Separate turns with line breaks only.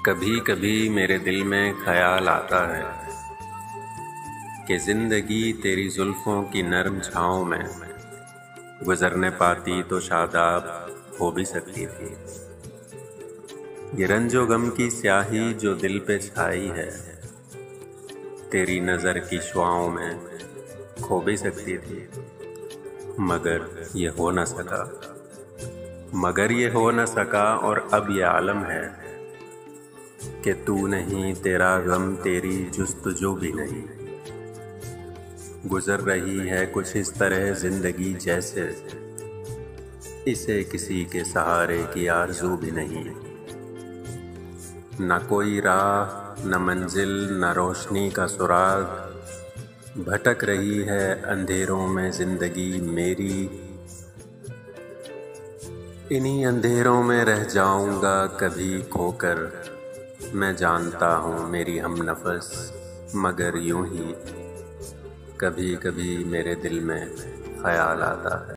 कभी कभी मेरे दिल में ख्याल आता है कि जिंदगी तेरी जुल्फों की नरम छाँव में गुजरने पाती तो शादाब हो भी सकती थी। ये रंजो गम की स्याही जो दिल पे छाई है तेरी नज़र की शुआओं में खो भी सकती थी, मगर ये हो न सका और अब ये आलम है कि तू नहीं, तेरा गम, तेरी जुस्तजू भी नहीं। गुजर रही है कुछ इस तरह जिंदगी जैसे इसे किसी के सहारे की आरज़ू भी नहीं। न कोई राह, न मंजिल, न रोशनी का सुराग, भटक रही है अंधेरों में जिंदगी मेरी। इन्हीं अंधेरों में रह जाऊंगा कभी खोकर, मैं जानता हूँ मेरी हमनफस, मगर यूं ही कभी कभी मेरे दिल में ख्याल आता है।